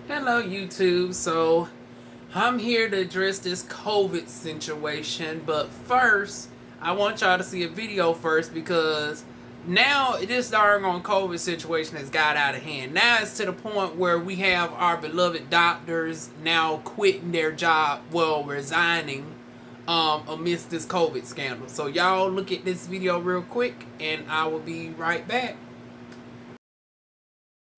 Hello YouTube. So I'm here to address this COVID situation, but first I want y'all to see a video first because now this doggone COVID situation has got out of hand. Now it's to the point where we have our beloved doctors now quitting their job, well, resigning amidst this COVID scandal. So y'all look at this video real quick and I will be right back.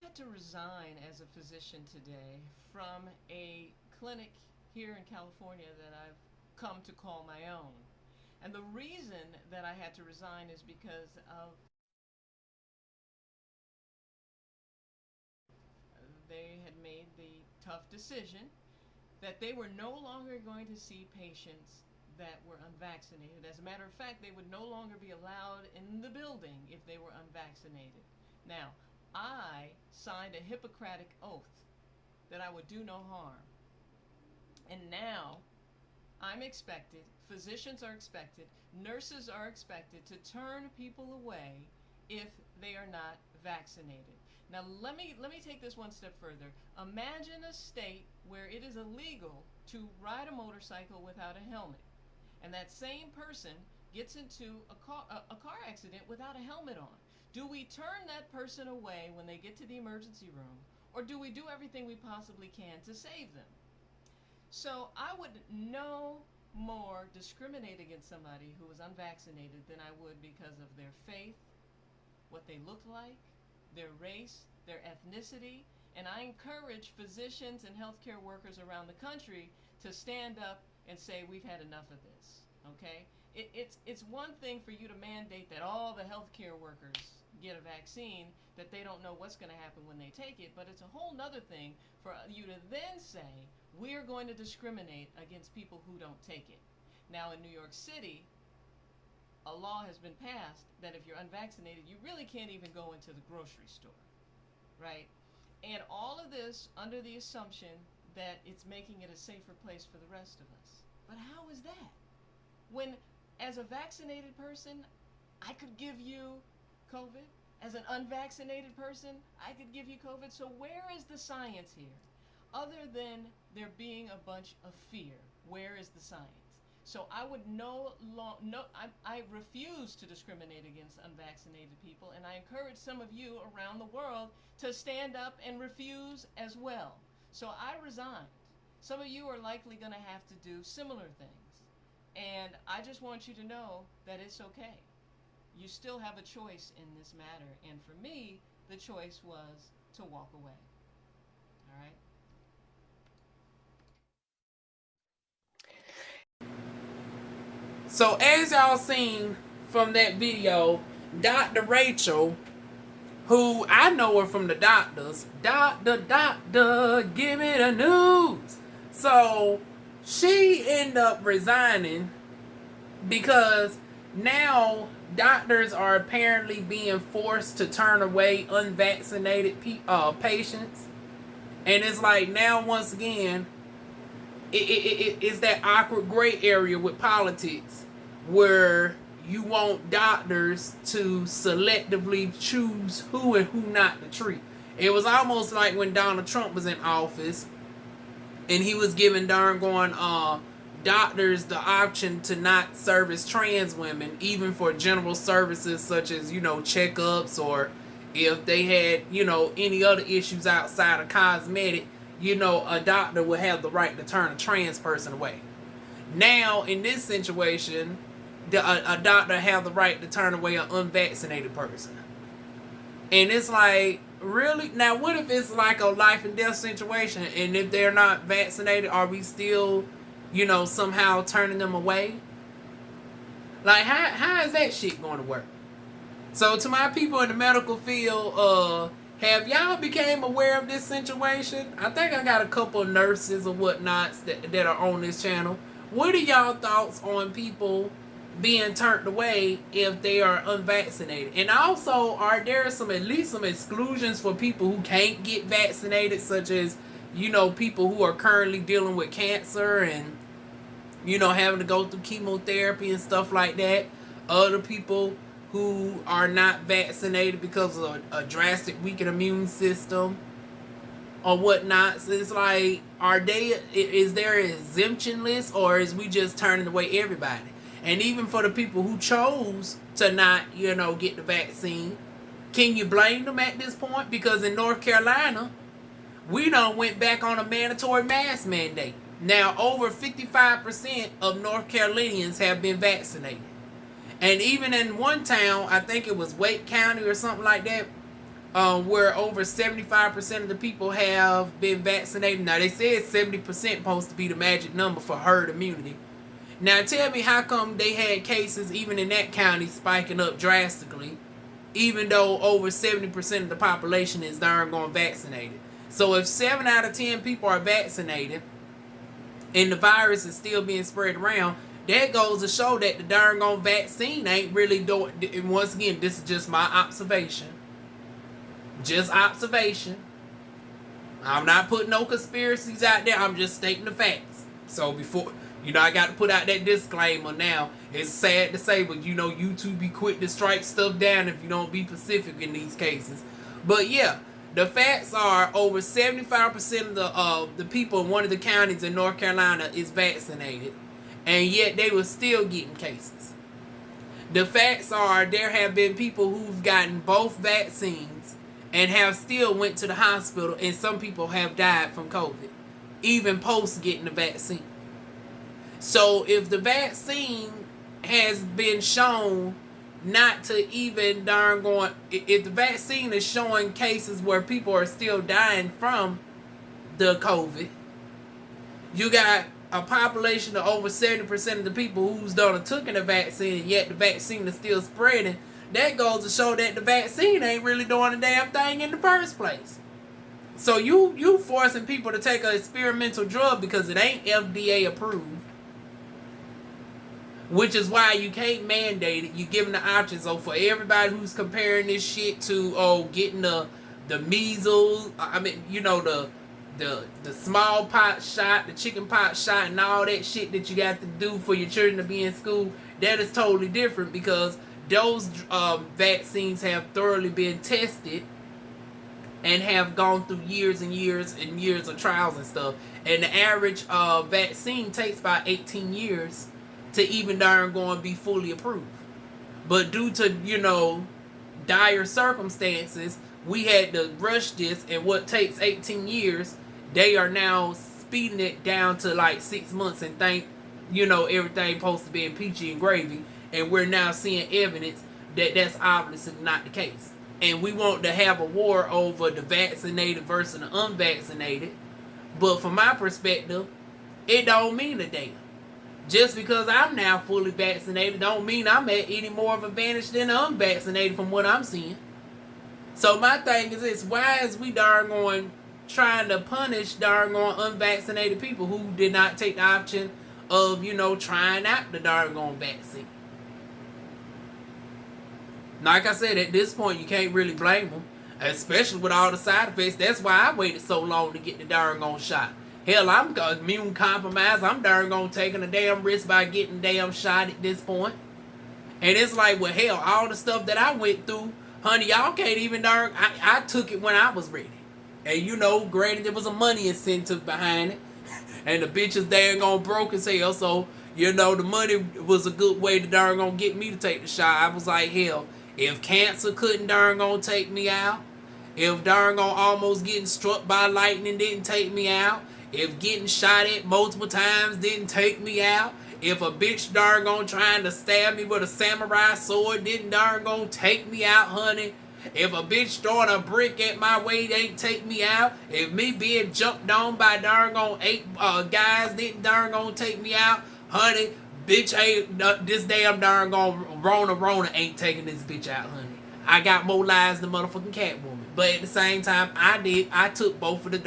I had to resign as a physician today from a clinic here in California that I've come to call my own. And the reason that I had to resign is because of they had made the tough decision that they were no longer going to see patients that were unvaccinated. As a matter of fact, they would no longer be allowed in the building if they were unvaccinated. Now, I signed a Hippocratic oath that I would do no harm. And now I'm expected, physicians are expected, nurses are expected to turn people away if they are not vaccinated. Now let me take this one step further. Imagine a state where it is illegal to ride a motorcycle without a helmet, and that same person gets into a car accident without a helmet on. Do we turn that person away when they get to the emergency room, or do we do everything we possibly can to save them? So I would no more discriminate against somebody who was unvaccinated than I would because of their faith, what they look like, their race, their ethnicity, and I encourage physicians and healthcare workers around the country to stand up and say we've had enough of this, okay? It's one thing for you to mandate that all the healthcare workers get a vaccine, that they don't know what's going to happen when they take it, but it's a whole nother thing for you to then say we're going to discriminate against people who don't take it. Now in New York City, a law has been passed that if you're unvaccinated, you really can't even go into the grocery store, right? And all of this under the assumption that it's making it a safer place for the rest of us. But how is that? When, as a vaccinated person, I could give you COVID. As an unvaccinated person, I could give you COVID. So where is the science here? Other than there being a bunch of fear, where is the science? So I would I refuse to discriminate against unvaccinated people, and I encourage some of you around the world to stand up and refuse as well. So I resigned. Some of you are likely going to have to do similar things. And I just want you to know that it's okay. You still have a choice in this matter. And for me, the choice was to walk away. All right? So as y'all seen from that video, Dr. Rachael, who I know her from the doctors, doctor, give me the news. So she ended up resigning because now doctors are apparently being forced to turn away unvaccinated patients. And it's like now once again, it's that awkward gray area with politics where you want doctors to selectively choose who and who not to treat. It was almost like when Donald Trump was in office and he was giving doctors the option to not service trans women, even for general services such as, checkups, or if they had, any other issues outside of cosmetic, a doctor would have the right to turn a trans person away. Now, in this situation, a doctor have the right to turn away an unvaccinated person. And it's like, really? Now, what if it's like a life and death situation, and if they're not vaccinated, are we still, somehow turning them away? Like, how is that shit going to work? So, to my people in the medical field, have y'all became aware of this situation? I think I got a couple of nurses or whatnots that are on this channel. What are y'all thoughts on people being turned away if they are unvaccinated? And also, are there at least some exclusions for people who can't get vaccinated, such as, people who are currently dealing with cancer and, having to go through chemotherapy and stuff like that? Other people who are not vaccinated because of a drastic weakened immune system. or whatnot. So it's like, is there an exemption list, or is we just turning away everybody? And even for the people who chose to not, get the vaccine, can you blame them at this point? Because in North Carolina, we done went back on a mandatory mask mandate. Now, over 55% of North Carolinians have been vaccinated. And even in one town, I think it was Wake County or something like that, where over 75% of the people have been vaccinated. Now, they said 70% supposed to be the magic number for herd immunity. Now, tell me how come they had cases, even in that county, spiking up drastically, even though over 70% of the population is darn gone vaccinated. So if 7 out of 10 people are vaccinated and the virus is still being spread around, that goes to show that the darn gone vaccine ain't really doing. And once again, this is just my observation. Just observation. I'm not putting no conspiracies out there. I'm just stating the facts. So before, I got to put out that disclaimer now. It's sad to say, but YouTube be quick to strike stuff down if you don't be specific in these cases. But yeah, the facts are over 75% of the people in one of the counties in North Carolina is vaccinated, and yet they were still getting cases. The facts are there have been people who've gotten both vaccines and have still went to the hospital, and some people have died from COVID, even post getting the vaccine. So if the vaccine has been shown not to even if the vaccine is showing cases where people are still dying from the COVID, you got a population of over 70% of the people who's taken the vaccine, and yet the vaccine is still spreading. That goes to show that the vaccine ain't really doing a damn thing in the first place. So you forcing people to take an experimental drug because it ain't FDA approved, which is why you can't mandate it. You giving the options. So for everybody who's comparing this shit to getting the measles, the smallpox shot, the chickenpox shot, and all that shit that you got to do for your children to be in school, that is totally different, because those vaccines have thoroughly been tested and have gone through years and years and years of trials and stuff. And the average vaccine takes about 18 years to even be fully approved. But due to, dire circumstances, we had to rush this, and what takes 18 years, they are now speeding it down to like 6 months and think, everything supposed to be in peachy and gravy. And we're now seeing evidence that that's obviously not the case. And we want to have a war over the vaccinated versus the unvaccinated. But from my perspective, it don't mean a damn. Just because I'm now fully vaccinated don't mean I'm at any more of an advantage than the unvaccinated from what I'm seeing. So my thing is this: why is we trying to punish unvaccinated people who did not take the option of, trying out the vaccine? Like I said, at this point, you can't really blame them, especially with all the side effects. That's why I waited so long to get the shot. Hell, I'm immune compromised. I'm taking a damn risk by getting damn shot at this point. And it's like, well, hell, all the stuff that I went through, honey, y'all can't even I took it when I was ready. And granted, there was a money incentive behind it. And the bitches broke as hell. So, the money was a good way to get me to take the shot. I was like, hell, if cancer couldn't take me out, if almost getting struck by lightning didn't take me out, if getting shot at multiple times didn't take me out, if a bitch trying to stab me with a samurai sword didn't take me out, honey, if a bitch throwing a brick at my way ain't take me out, if me being jumped on by 8 guys didn't take me out, honey, bitch ain't this damn Rona ain't taking this bitch out, honey. I got more lives than motherfucking Catwoman. But at the same time, I took both of the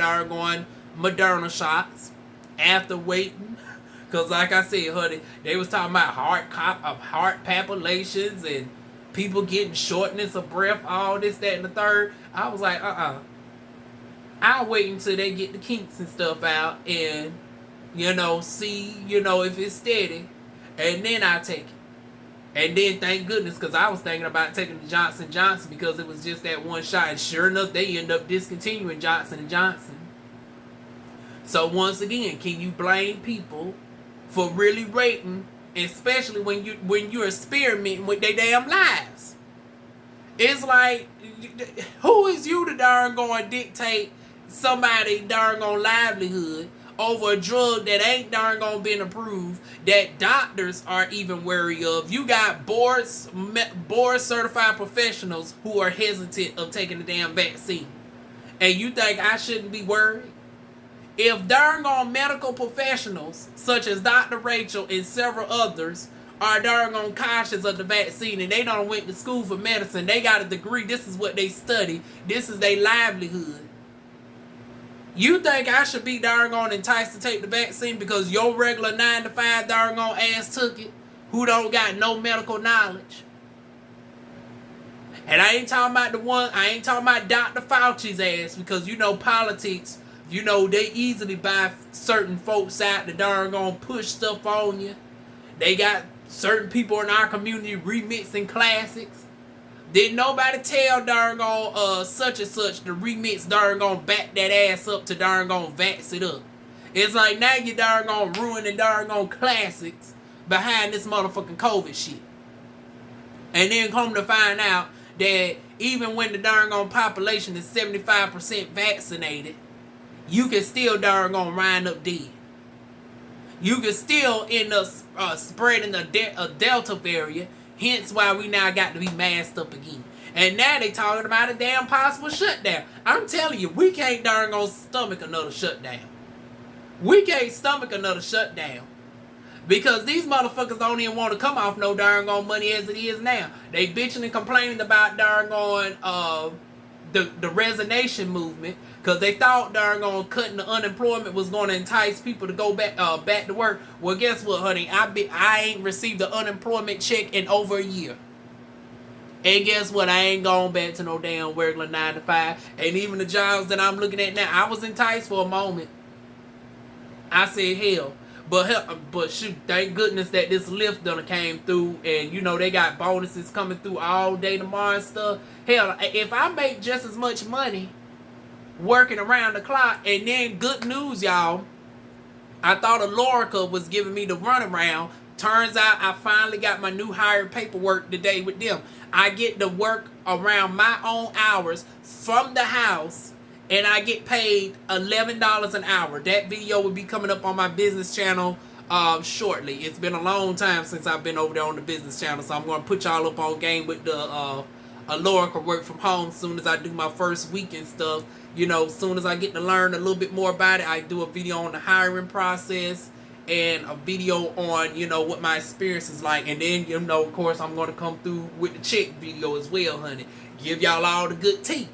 Moderna shots after waiting. Because like I said, honey, they was talking about heart palpitations and people getting shortness of breath, all this, that, and the third. I was like, I'll wait until they get the kinks and stuff out and, see, if it's steady. And then I take it. And then thank goodness, because I was thinking about taking the Johnson & Johnson because it was just that one shot. And sure enough, they end up discontinuing Johnson & Johnson. So once again, can you blame people for really rating, especially when you're experimenting with their damn lives? It's like, who is you to darn gonna dictate somebody darn gonna livelihood over a drug that ain't darn gonna been approved, that doctors are even wary of? You got board certified professionals who are hesitant of taking the damn vaccine, and you think I shouldn't be worried? If darn on medical professionals such as Dr. Rachael and several others are darn on cautious of the vaccine, and they don't went to school for medicine, they got a degree, this is what they study, this is their livelihood, you think I should be darn on enticed to take the vaccine because your regular 9 to 5 darn on ass took it, who don't got no medical knowledge? And I ain't talking about Dr. Fauci's ass, because politics, they easily buy certain folks out to darn gonna push stuff on you. They got certain people in our community remixing classics. Didn't nobody tell darn gonna such and such to remix darn gonna back that ass up to darn gonna vax it up. It's like now you darn gonna ruin the darn gonna classics behind this motherfucking COVID shit. And then come to find out that even when the darn gonna population is 75% vaccinated, you can still darn gonna wind up dead. You can still end up spreading a Delta variant. Hence why we now got to be masked up again. And now they talking about a damn possible shutdown. I'm telling you, we can't darn gonna stomach another shutdown. We can't stomach another shutdown. Because these motherfuckers don't even want to come off no darn gone money as it is now. They bitching and complaining about darn gone the resignation movement, because they thought darn gone cutting the unemployment was going to entice people to go back to work. Well, guess what, honey? I ain't received the unemployment check in over a year. And guess what? I ain't going back to no damn regular 9 to 5. And even the jobs that I'm looking at now, I was enticed for a moment. I said, hell. But shoot, thank goodness that this lift done came through, and they got bonuses coming through all day tomorrow and stuff. Hell, if I make just as much money working around the clock, and then good news, y'all, I thought Alorica was giving me the runaround. Turns out I finally got my new hire paperwork today with them. I get to work around my own hours from the house, and I get paid $11 an hour. That video will be coming up on my business channel shortly. It's been a long time since I've been over there on the business channel, so I'm going to put y'all up on game with the Alorica work from home as soon as I do my first week and stuff. As soon as I get to learn a little bit more about it, I do a video on the hiring process and a video on, what my experience is like. And then, of course, I'm going to come through with the check video as well, honey. Give y'all all the good tea.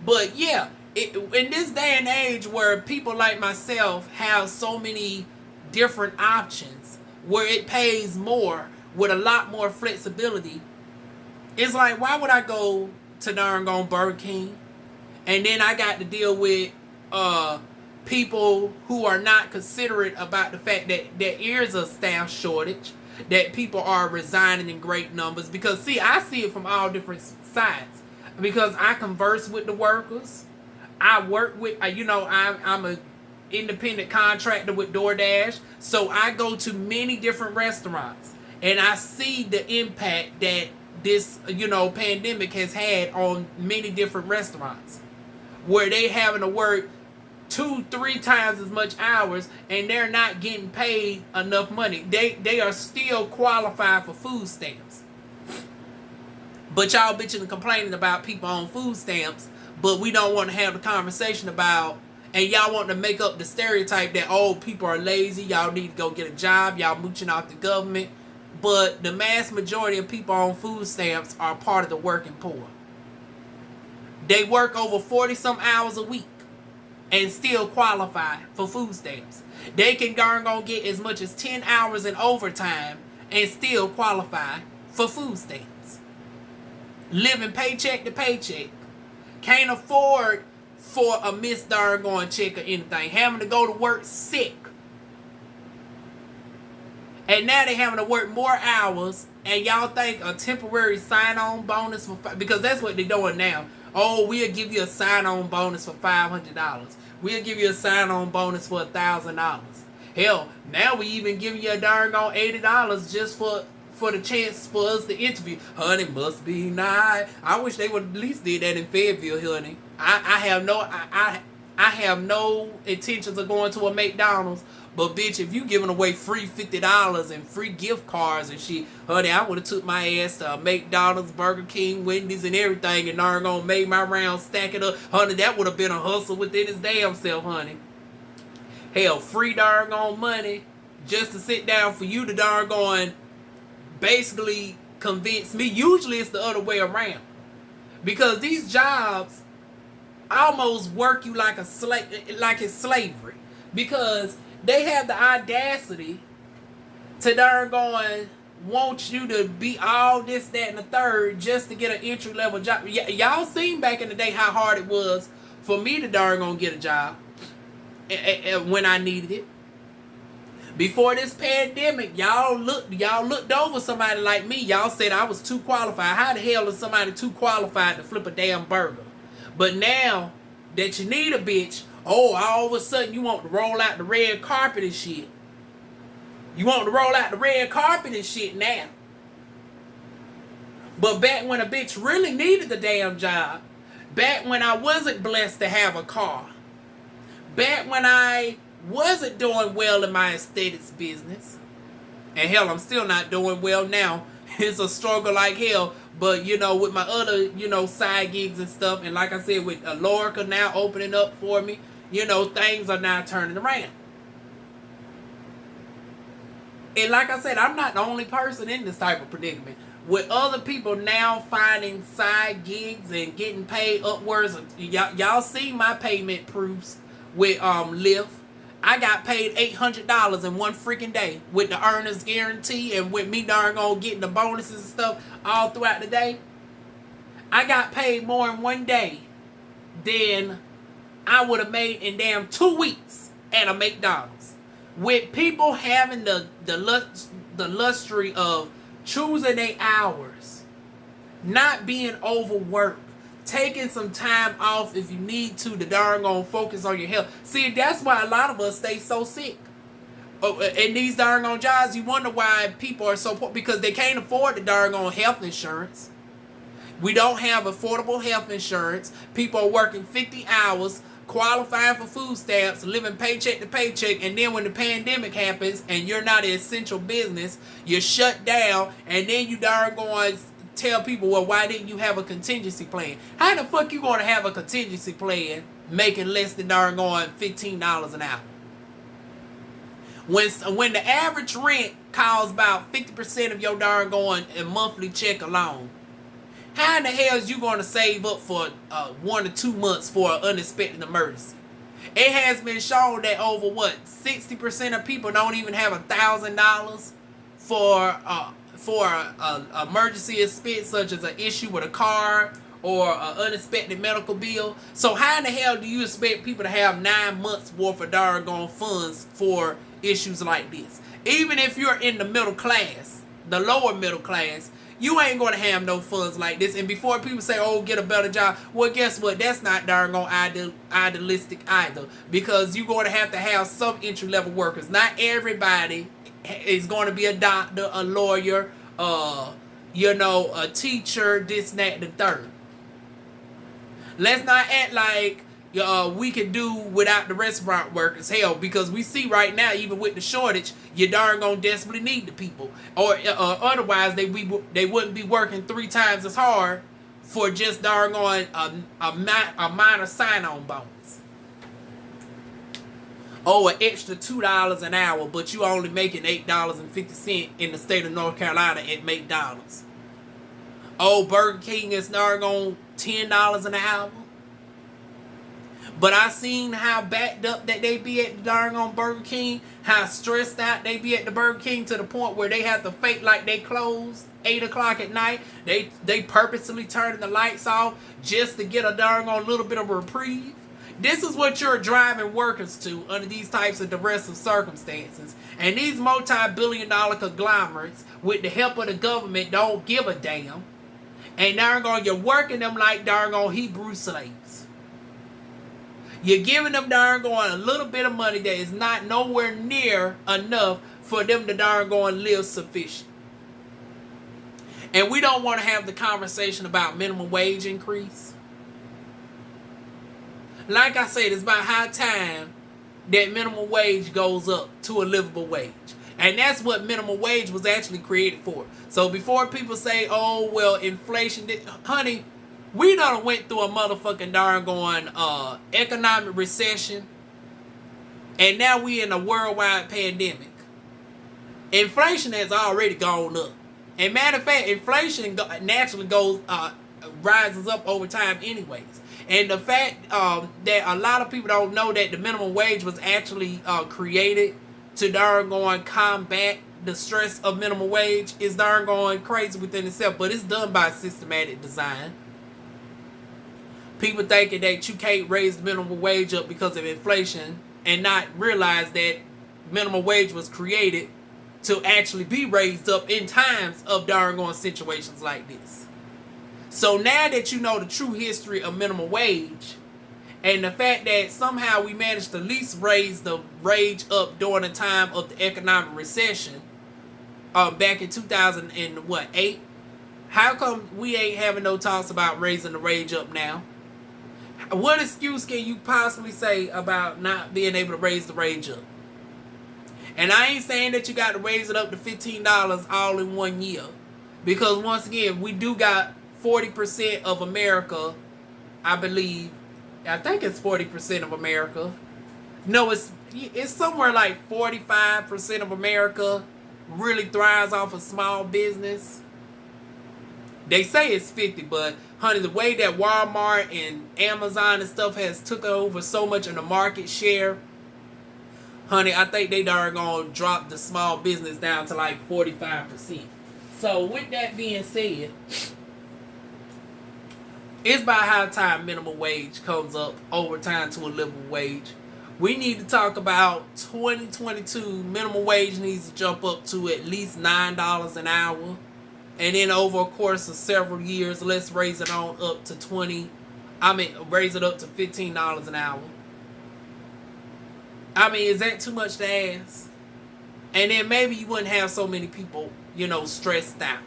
But, yeah. In this day and age where people like myself have so many different options, where it pays more with a lot more flexibility, it's like, why would I go to darn gone Burger King, and then I got to deal with people who are not considerate about the fact that there is a staff shortage, that people are resigning in great numbers? Because see, I see it from all different sides, because I converse with the workers. I work with, I'm a independent contractor with DoorDash, so I go to many different restaurants, and I see the impact that this, pandemic has had on many different restaurants, where they having to work 2-3 times as much hours, and they're not getting paid enough money. They are still qualified for food stamps, but y'all bitching and complaining about people on food stamps. But we don't want to have the conversation about, and y'all want to make up the stereotype that, oh, people are lazy, y'all need to go get a job, y'all mooching off the government. But the mass majority of people on food stamps are part of the working poor. They work over 40-some hours a week and still qualify for food stamps. They can go get as much as 10 hours in overtime and still qualify for food stamps. Living paycheck to paycheck. Can't afford for a missed darn going check or anything. Having to go to work sick. And now they having to work more hours. And y'all think a temporary sign-on bonus, because that's what they're doing now. Oh, we'll give you a sign-on bonus for $500. We'll give you a sign-on bonus for $1,000. Hell, now we even give you a darn on $80 just for the chance for us to interview. Honey, must be nice. I wish they would at least did that in Fayetteville, honey. I have no intentions of going to a McDonald's. But bitch, if you giving away free $50 and free gift cards and shit, honey, I would have took my ass to McDonald's, Burger King, Wendy's, and everything, and darn gonna make my round, stack it up, honey. That would have been a hustle within its damn self, honey. Hell, free darn on money just to sit down for you to darn going basically convince me. Usually it's the other way around, because these jobs almost work you like a like it's slavery, because they have the audacity to darn going want you to be all this, that, and the third just to get an entry level job. Y'all seen back in the day how hard it was for me to darn gonna get a job when I needed it. Before this pandemic, y'all looked over somebody like me. Y'all said I was too qualified. How the hell is somebody too qualified to flip a damn burger? But now that you need a bitch, oh, all of a sudden you want to roll out the red carpet and shit. You want to roll out the red carpet and shit now. But back when a bitch really needed the damn job, back when I wasn't blessed to have a car, back when I wasn't doing well in my aesthetics business, and hell, I'm still not doing well now. It's a struggle like hell. But, you know, with my other, you know, side gigs and stuff, and like I said, with Lorica now opening up for me, you know, things are now turning around. And like I said, I'm not the only person in this type of predicament. With other people now finding side gigs and getting paid upwards of, y'all see my payment proofs with Lyft. I got paid $800 in one freaking day with the earner's guarantee, and with me darn on getting the bonuses and stuff all throughout the day. I got paid more in one day than I would have made in damn 2 weeks at a McDonald's. With people having the luxury of choosing their hours, not being overworked, taking some time off if you need to darn on focus on your health. See, that's why a lot of us stay so sick. In these darn on jobs, you wonder why people are so poor, because they can't afford the darn on health insurance. We don't have affordable health insurance. People are working 50 hours, qualifying for food stamps, living paycheck to paycheck, and then when the pandemic happens and you're not an essential business, you're shut down, and then you darn going tell people, well, why didn't you have a contingency plan? How the fuck you going to have a contingency plan making less than darn going $15 an hour? When the average rent costs about 50% of your darn going a monthly check alone, how in the hell is you going to save up for 1 or 2 months for an unexpected emergency? It has been shown that over 60% of people don't even have $1,000 for an emergency expense, such as an issue with a car or an unexpected medical bill. So how in the hell do you expect people to have 9 months worth of doggone funds for issues like this? Even if you're in the middle class, the lower middle class, you ain't going to have no funds like this. And before people say, oh, get a better job, well, guess what? That's not doggone idealistic either, because you're going to have some entry-level workers. Not everybody is going to be a doctor, a lawyer, you know, a teacher, this, that, and the third. Let's not act like we can do without the restaurant workers. Hell, because we see right now, even with the shortage, you darn gonna desperately need the people, or otherwise they wouldn't be working 3 times as hard for just darn on a minor sign-on bonus. Oh, an extra $2 an hour, but you only making $8.50 in the state of North Carolina at McDonald's. Oh, Burger King is darn on $10 an hour. But I seen how backed up that they be at the darn on Burger King, how stressed out they be at the Burger King, to the point where they have to fake like they close 8 o'clock at night. They purposely turning the lights off just to get a darn on little bit of a reprieve. This is what you're driving workers to under these types of duress of circumstances. And these multi-billion-dollar conglomerates, with the help of the government, don't give a damn. And darn on, you're working them like darn on Hebrew slaves. You're giving them darn on a little bit of money that is not nowhere near enough for them to darn on live sufficient. And we don't want to have the conversation about minimum wage increase. Like I said, it's about high time that minimum wage goes up to a livable wage. And that's what minimum wage was actually created for. So before people say, oh, well, inflation, honey, we done went through a motherfucking darn going economic recession. And now we in a worldwide pandemic. Inflation has already gone up. And matter of fact, inflation naturally rises up over time anyways. And the fact that a lot of people don't know that the minimum wage was actually created to darn going combat the stress of minimum wage is darn going crazy within itself. But it's done by systematic design. People thinking that you can't raise the minimum wage up because of inflation and not realize that minimum wage was created to actually be raised up in times of darn going situations like this. So now that you know the true history of minimum wage and the fact that somehow we managed to at least raise the wage up during the time of the economic recession back in 2008, how come we ain't having no talks about raising the wage up now? What excuse can you possibly say about not being able to raise the wage up? And I ain't saying that you got to raise it up to $15 all in 1 year. Because once again, we do got 40% of America, I believe. I think it's 40% of America. No, it's somewhere like 45% of America really thrives off of small business. They say it's 50, but honey, the way that Walmart and Amazon and stuff has took over so much of the market share, honey, I think they darn gonna drop the small business down to like 45%. So with that being said, it's about high time minimum wage comes up over time to a livable wage. We need to talk about 2022 minimum wage needs to jump up to at least $9 an hour. And then over a course of several years, let's raise it on up to raise it up to $15 an hour. I mean, is that too much to ask? And then maybe you wouldn't have so many people, stressed out.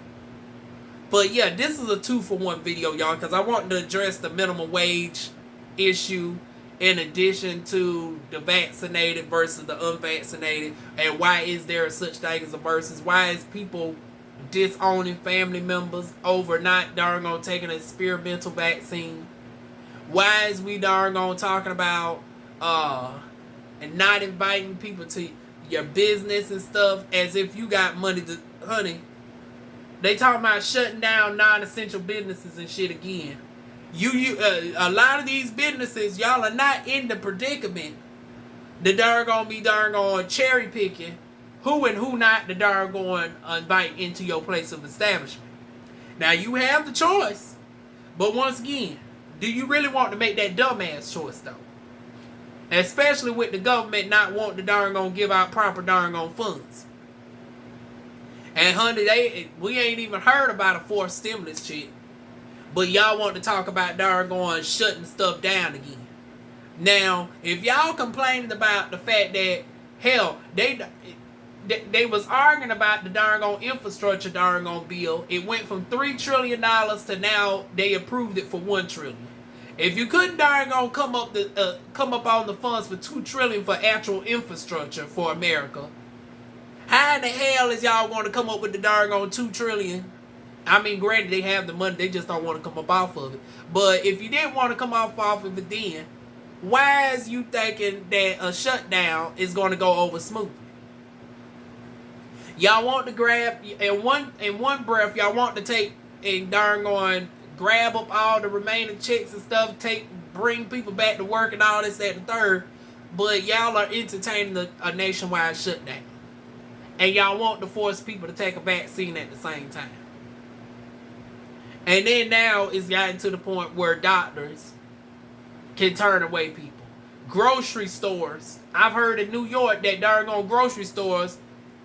But yeah, this is a 2-for-1 video, y'all, because I want to address the minimum wage issue in addition to the vaccinated versus the unvaccinated, and why is there such thing as a versus? Why is people disowning family members over not darn on taking an experimental vaccine? Why is we darn on talking about and not inviting people to your business and stuff as if you got money to, honey? They talking about shutting down non-essential businesses and shit again. A lot of these businesses, y'all are not in the predicament the darn gonna be darn on cherry picking who and who not the darn going invite into your place of establishment. Now you have the choice, but once again, do you really want to make that dumbass choice though? Especially with the government not wanting to darn gonna give out proper darn on funds. And honey, we ain't even heard about a fourth stimulus check. But y'all want to talk about darn going shutting stuff down again. Now, if y'all complaining about the fact that, hell, they was arguing about the darn on infrastructure darn on bill. It went from $3 trillion to now they approved it for $1 trillion. If you couldn't darn on come up on the funds for $2 trillion for actual infrastructure for America, how in the hell is y'all going to come up with the darn on $2 trillion? I mean, granted, they have the money, they just don't want to come up off of it. But if you didn't want to come off of it then, why is you thinking that a shutdown is going to go over smoothly? Y'all want to grab, in one breath, y'all want to take and darn going, grab up all the remaining checks and stuff, bring people back to work and all this, that, and the third, but y'all are entertaining a nationwide shutdown. And y'all want to force people to take a vaccine at the same time. And then now it's gotten to the point where doctors can turn away people. Grocery stores. I've heard in New York that darn on grocery stores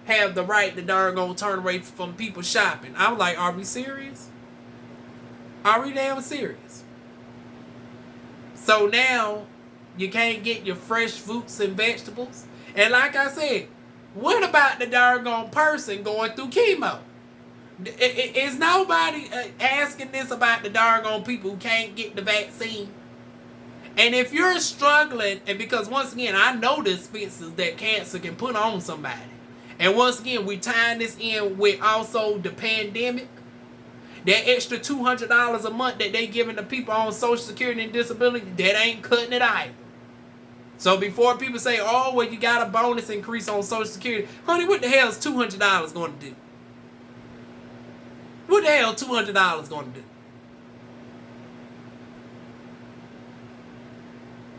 have the right to darn on turn away from people shopping. I'm like, are we serious? Are we damn serious? So now you can't get your fresh fruits and vegetables. And like I said, what about the doggone person going through chemo? Is nobody asking this about the doggone people who can't get the vaccine? And if you're struggling, and because once again, I know the expenses that cancer can put on somebody. And once again, we tying this in with also the pandemic. That extra $200 a month that they giving the people on Social Security and disability, that ain't cutting it either. So before people say, oh, well, you got a bonus increase on Social Security. Honey, what the hell is $200 going to do? What the hell is $200 going to do?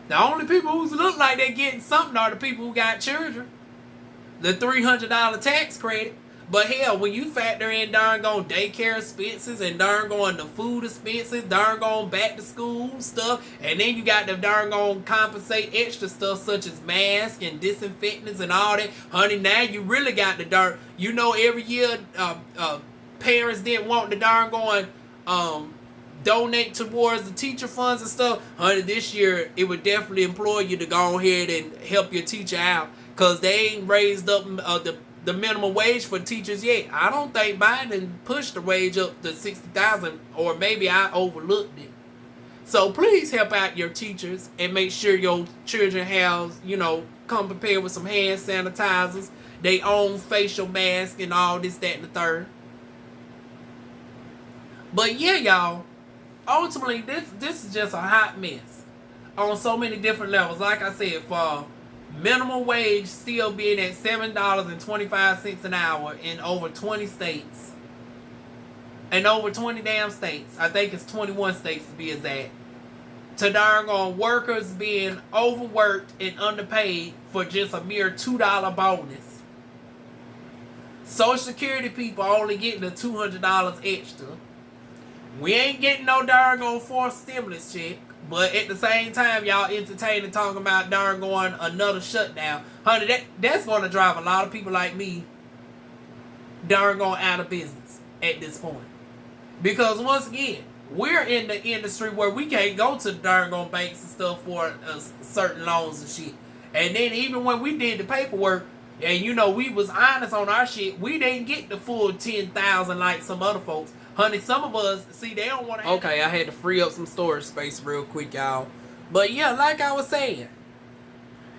The only people who look like they're getting something are the people who got children. The $300 tax credit. But hell, when you factor in darn gone daycare expenses and darn going the food expenses, darn gone back to school stuff, and then you got the darn gone compensate extra stuff such as masks and disinfectants and all that. Honey, now you really got the darn, you know, every year parents didn't want the darn going donate towards the teacher funds and stuff. Honey, this year it would definitely employ you to go ahead and help your teacher out, because they ain't raised up the minimum wage for teachers yet. I don't think Biden pushed the wage up to $60,000, or maybe I overlooked it. So please help out your teachers and make sure your children have, you know, come prepared with some hand sanitizers, they own facial masks and all this, that, and the third. But yeah, y'all, ultimately this is just a hot mess on so many different levels. Like I said, for minimum wage still being at $7.25 an hour in over 20 states. In over 20 damn states. I think it's 21 states to be exact. To darn on workers being overworked and underpaid for just a mere $2 bonus. Social Security people only getting a $200 extra. We ain't getting no darn on forced stimulus check. But at the same time, y'all entertaining talking about darn going another shutdown. Honey, that's going to drive a lot of people like me darn going out of business at this point. Because once again, we're in the industry where we can't go to the darn going banks and stuff for certain loans and shit. And then even when we did the paperwork, and you know, we was honest on our shit, we didn't get the full 10,000 like some other folks. Honey, some of us, see, they don't want to... Okay, I had to free up some storage space real quick, y'all. But yeah, like I was saying,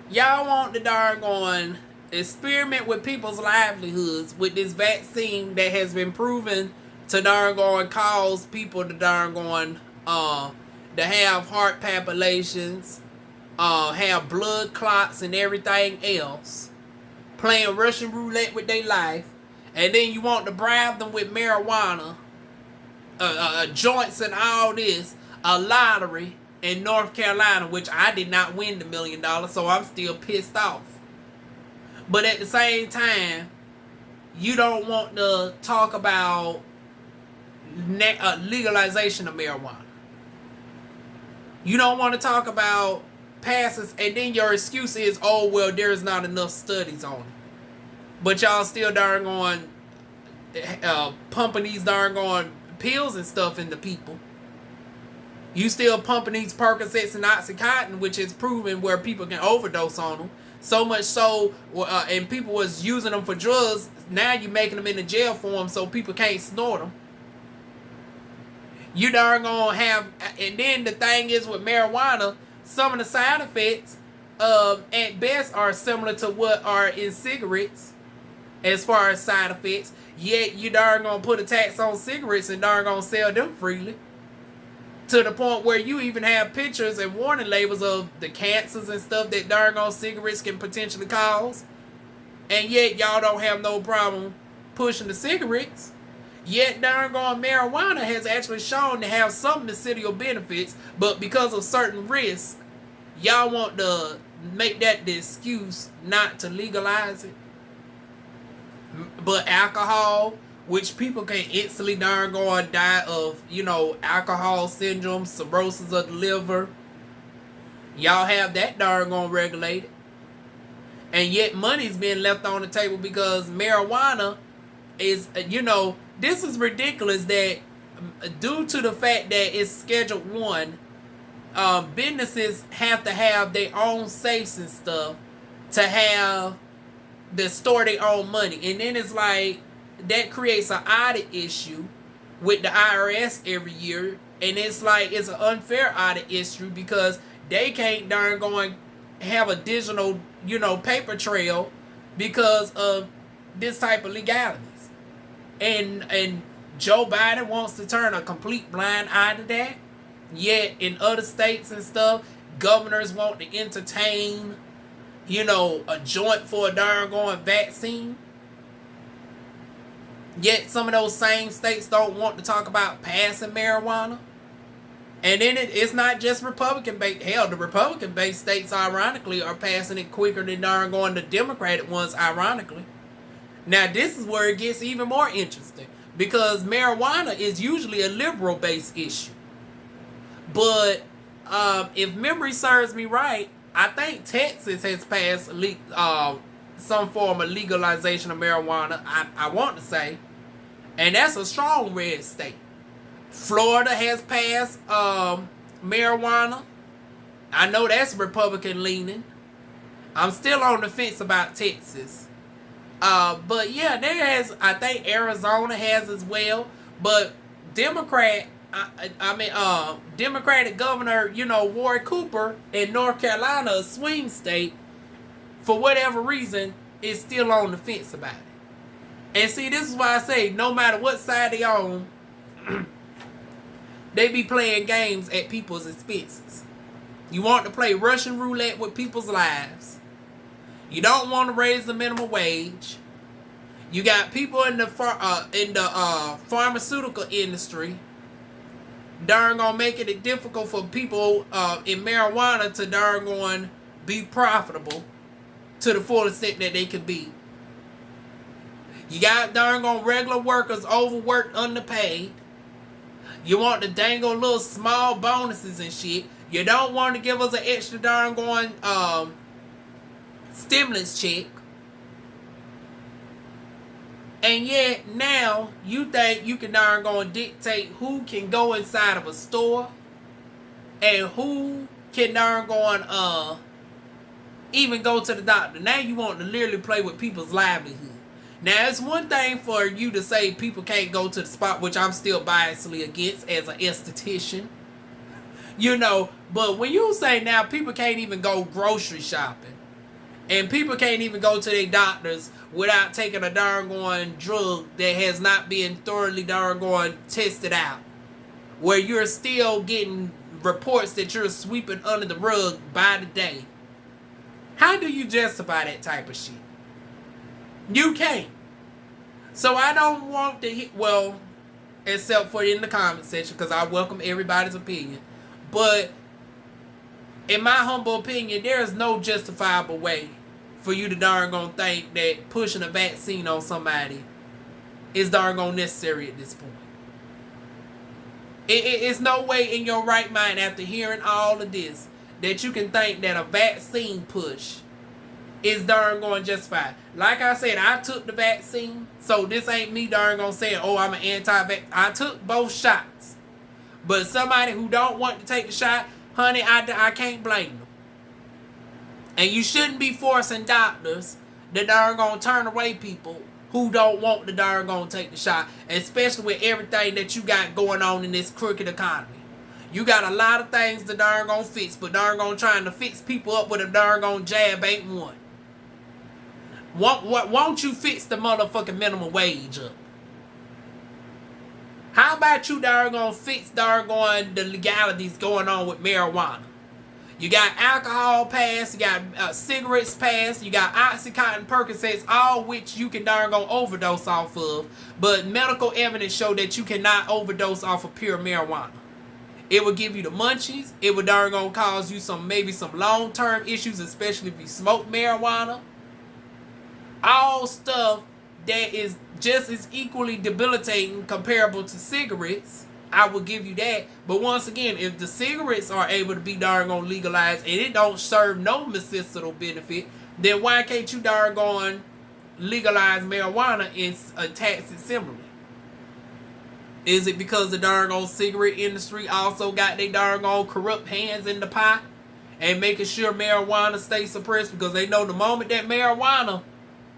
y'all want to darn on experiment with people's livelihoods with this vaccine that has been proven to darn on cause people to darn on to have heart palpitations, have blood clots and everything else, playing Russian roulette with their life, and then you want to bribe them with marijuana, joints and all this, a lottery in North Carolina, which I did not win the $1 million, so I'm still pissed off. But at the same time, you don't want to talk about legalization of marijuana. You don't want to talk about passes, and then your excuse is, oh, well, there's not enough studies on it. But y'all still darn on pumping these darn on pills and stuff into people. You still pumping these Percocets and Oxycontin, which is proven where people can overdose on them. So much so, and people was using them for drugs. Now you making them in the jail form so people can't snort them. You darn gonna have, and then the thing is with marijuana, some of the side effects, at best, are similar to what are in cigarettes, as far as side effects. Yet you darn gonna put a tax on cigarettes and darn gonna sell them freely. To the point where you even have pictures and warning labels of the cancers and stuff that darn gone cigarettes can potentially cause. And yet y'all don't have no problem pushing the cigarettes. Yet darn gone marijuana has actually shown to have some medicinal benefits, but because of certain risks, y'all want to make that the excuse not to legalize it. But alcohol, which people can instantly darn go and die of, you know, alcohol syndrome, cirrhosis of the liver. Y'all have that darn gone regulated. And yet money's being left on the table because marijuana is, you know, this is ridiculous that due to the fact that it's Schedule 1, businesses have to have their own safes and stuff to have to store their own money. And then it's like, that creates an audit issue with the IRS every year. And it's like, it's an unfair audit issue because they can't darn going have a digital, paper trail because of this type of legalities. And Joe Biden wants to turn a complete blind eye to that. Yet in other states and stuff, governors want to entertain, a joint for a darn going vaccine. Yet some of those same states don't want to talk about passing marijuana. And then it's not just Republican-based. Hell, the Republican-based states, ironically, are passing it quicker than darn going the Democratic ones, ironically. Now, this is where it gets even more interesting. Because marijuana is usually a liberal-based issue. But if memory serves me right, I think Texas has passed some form of legalization of marijuana, I want to say. And that's a strong red state. Florida has passed marijuana. I know that's Republican leaning. I'm still on the fence about Texas. But yeah, I think Arizona has as well. But Democratic Governor, Ward Cooper in North Carolina, a swing state, for whatever reason, is still on the fence about it. And see, this is why I say, no matter what side they on, they be playing games at people's expenses. You want to play Russian roulette with people's lives. You don't want to raise the minimum wage. You got people in the pharmaceutical industry darn gonna making it difficult for people in marijuana to darn going be profitable to the full extent that they could be. You got darn gone regular workers overworked, underpaid. You want to dangle little small bonuses and shit. You don't want to give us an extra darn going stimulus check. And yet now you think you can darn go and dictate who can go inside of a store and who can darn go and even go to the doctor. Now you want to literally play with people's livelihood. Now it's one thing for you to say people can't go to the spot, which I'm still biasly against as an esthetician. But when you say now people can't even go grocery shopping and people can't even go to their doctors without taking a darn going drug that has not been thoroughly darn going tested out, where you're still getting reports that you're sweeping under the rug by the day. How do you justify that type of shit? You can't. So I don't want to except for in the comment section, because I welcome everybody's opinion. But in my humble opinion, there is no justifiable way for you to darn gonna think that pushing a vaccine on somebody is darn gonna necessary at this point. It's no way in your right mind, after hearing all of this, that you can think that a vaccine push is darn going justified. Like I said, I took the vaccine, so this ain't me darn gonna say, oh, I'm an anti-vax. I took both shots. But somebody who don't want to take the shot, honey, I can't blame them. And you shouldn't be forcing doctors that darn gonna turn away people who don't want to darn gonna take the shot, especially with everything that you got going on in this crooked economy. You got a lot of things that darn gonna fix, but darn gonna trying to fix people up with a darn gonna jab ain't one. Won't you fix the motherfucking minimum wage up? How about you darn gonna fix darn going the legalities going on with marijuana? You got alcohol passed, you got cigarettes passed, you got Oxycontin, Percocets, all which you can darn go overdose off of. But medical evidence show that you cannot overdose off of pure marijuana. It will give you the munchies. It will darn gonna cause you maybe some long-term issues, especially if you smoke marijuana. All stuff that is just as equally debilitating comparable to cigarettes. I will give you that. But once again, if the cigarettes are able to be darn gonna legalized and it don't serve no medicinal benefit, then why can't you darn gonna legalize marijuana and tax it similarly? Is it because the darn old cigarette industry also got their darn old corrupt hands in the pot and making sure marijuana stays suppressed? Because they know the moment that marijuana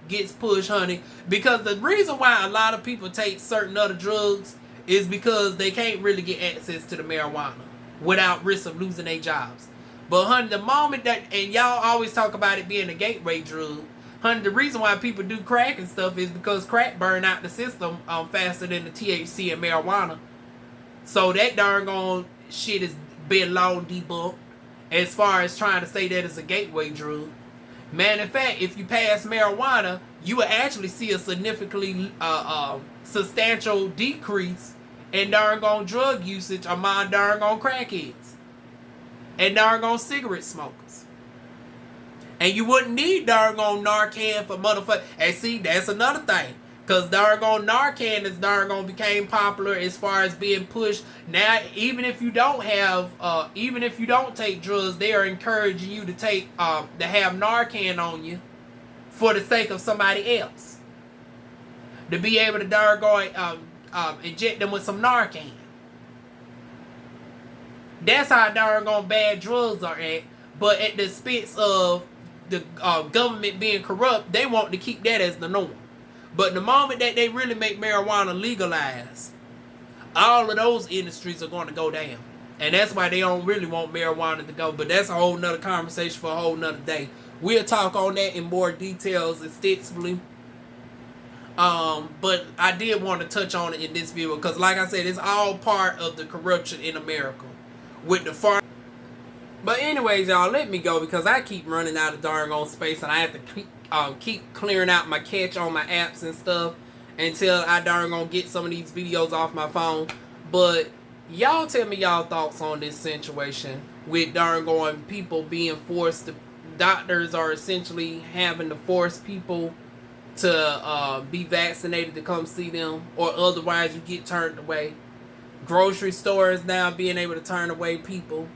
gets pushed, honey. Because the reason why a lot of people take certain other drugs is because they can't really get access to the marijuana without risk of losing their jobs. But honey, the moment that, and y'all always talk about it being a gateway drug, honey, the reason why people do crack and stuff is because crack burn out the system faster than the THC and marijuana. So that darn on shit has been long debunked as far as trying to say that it's a gateway drug. Man, in fact, if you pass marijuana, you will actually see a significantly substantial decrease in darn on drug usage among darn on crackheads and darn on cigarette smokers. And you wouldn't need darn on Narcan for motherfuckers. And see, that's another thing. Because darn on Narcan is darn on became popular as far as being pushed. Now, even if you don't have, even if you don't take drugs, they are encouraging you to take, to have Narcan on you for the sake of somebody else. To be able to darn on, inject them with some Narcan. That's how darn on bad drugs are at. But at the expense of the government being corrupt, they want to keep that as the norm. But the moment that they really make marijuana legalized, all of those industries are going to go down. And that's why they don't really want marijuana to go. But that's a whole nother conversation for a whole nother day. We'll talk on that in more details extensively. But I did want to touch on it in this video because, like I said, it's all part of the corruption in America with the farm. But anyways, y'all, let me go because I keep running out of darn on space and I have to keep clearing out my cache on my apps and stuff until I darn gonna get some of these videos off my phone. But y'all tell me y'all thoughts on this situation with darn going people being forced to, doctors are essentially having to force people to be vaccinated to come see them, or otherwise you get turned away. Grocery stores now being able to turn away people.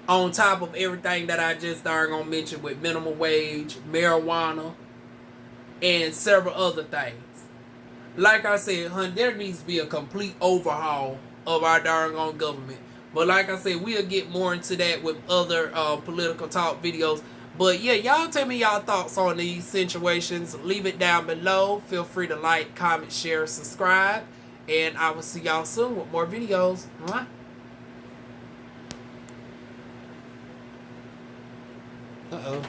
On top of everything that I just darn gonna mention with minimum wage, marijuana, and several other things. Like I said, honey, there needs to be a complete overhaul of our darn gone government. But like I said, we'll get more into that with other political talk videos. But yeah, y'all tell me y'all thoughts on these situations. Leave it down below. Feel free to like, comment, share, subscribe. And I will see y'all soon with more videos. Mwah. Uh-oh.